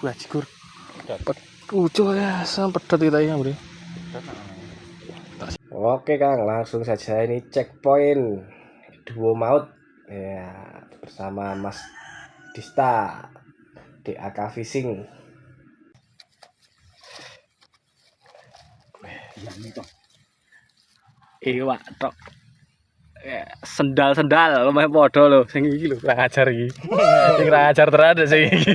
Bajigur. Pucuk ya, pedot kita ya, Bro. Oke Kang, langsung saja ini checkpoint duo maut ya bersama Mas Dista DAK Fishing. Iwak tok. Sendal-sendal lumayan podo lho sing iki lho kurang ajar iki. Sing kurang ajar tenan sing iki.